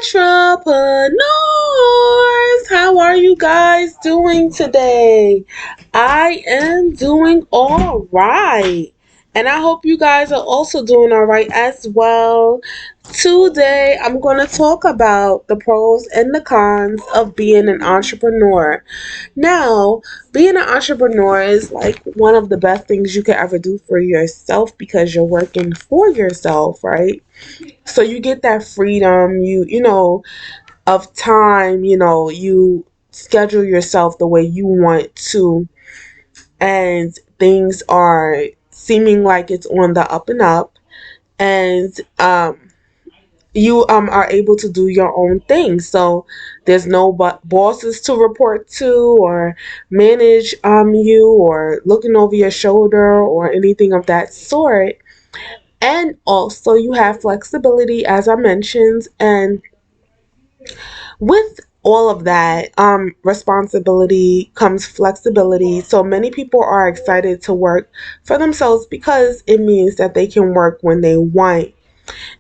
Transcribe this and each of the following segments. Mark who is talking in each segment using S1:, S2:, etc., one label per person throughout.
S1: Entrepreneurs, how are you guys doing today? I am doing all right. And I hope you guys are also doing all right as well. Today, I'm going to talk about the pros and the cons of being an entrepreneur. Now, being an entrepreneur is like one of the best things you could ever do for yourself because you're working for yourself, right? So you get that freedom, of time, you schedule yourself the way you want to, and things are seeming like it's on the up and up, and you are able to do your own thing. So there's no but bosses to report to or manage you or looking over your shoulder or anything of that sort. And also you have flexibility, as I mentioned, and with all of that responsibility comes flexibility. So many people are excited to work for themselves because it means that they can work when they want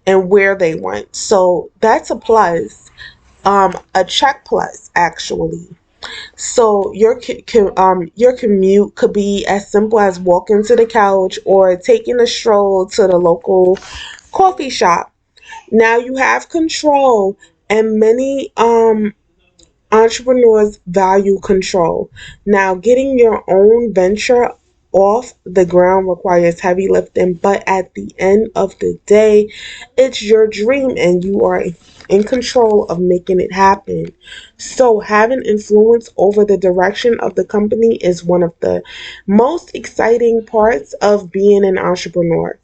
S1: and where they want. So that's a plus, a check plus actually. So your commute could be as simple as walking to the couch or taking a stroll to the local coffee shop. Now you have control, and many entrepreneurs value control. Now, getting your own venture off the ground requires heavy lifting, but at the end of the day, it's your dream and you are in control of making it happen. So, having influence over the direction of the company is one of the most exciting parts of being an entrepreneur.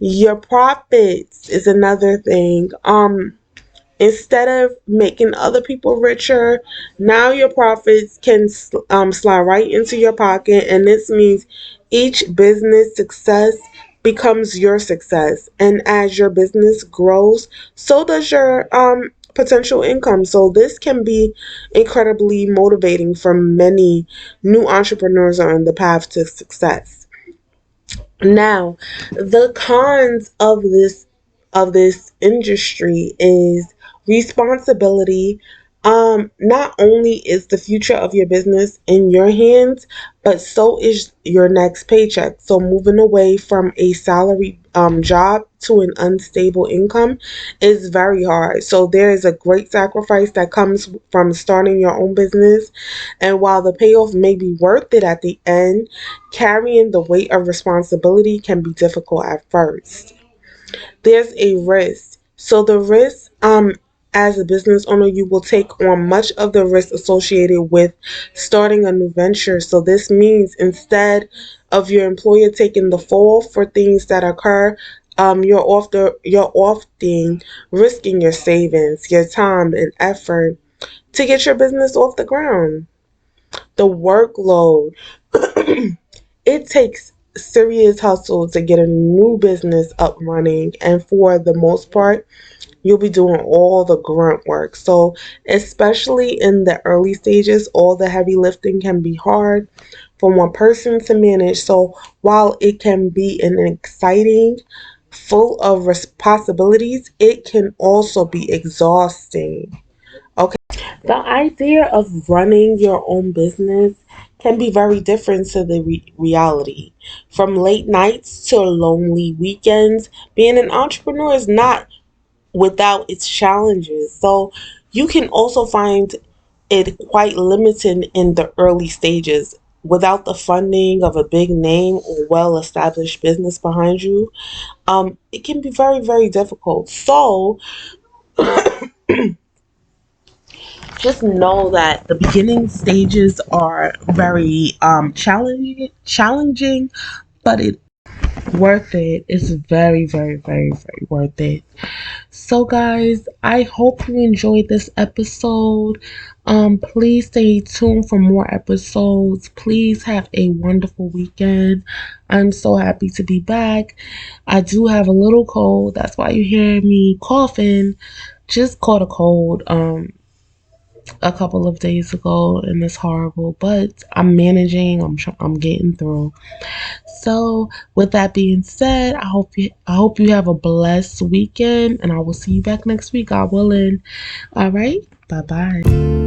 S1: Your profits is another thing. Instead of making other people richer, now your profits can slide right into your pocket, and this means each business success becomes your success. And as your business grows, so does your potential income. So this can be incredibly motivating for many new entrepreneurs on the path to success. Now, the cons of this industry is responsibility. Not only is the future of your business in your hands, but so is your next paycheck. So moving away from a salary job to an unstable income is very hard. So there is a great sacrifice that comes from starting your own business. And while the payoff may be worth it at the end, carrying the weight of responsibility can be difficult at first. There's a risk. So the risk, as a business owner, you will take on much of the risk associated with starting a new venture. So this means instead of your employer taking the fall for things that occur, you're often risking your savings, your time, and effort to get your business off the ground. The workload. It takes serious hustle to get a new business up running, and for the most part, you'll be doing all the grunt work. So, especially in the early stages, all the heavy lifting can be hard for one person to manage. So, while it can be an exciting, full of possibilities, it can also be exhausting. Okay. The idea of running your own business can be very different to the reality. From late nights to lonely weekends, being an entrepreneur is not without its challenges. So you can also find it quite limited in the early stages. Without the funding of a big name or well established business behind you, it can be very, very difficult. So just know that the beginning stages are very challenging, but it's worth it. It's very, very, very, very worth it. So, guys, I hope you enjoyed this episode. Please stay tuned for more episodes. Please have a wonderful weekend. I'm so happy to be back. I do have a little cold. That's why you hear me coughing. Just caught a cold. a couple of days ago, and it's horrible, but I'm managing. I'm getting through. So, with that being said, I hope you have a blessed weekend, and I will see you back next week, God willing. All right, bye bye.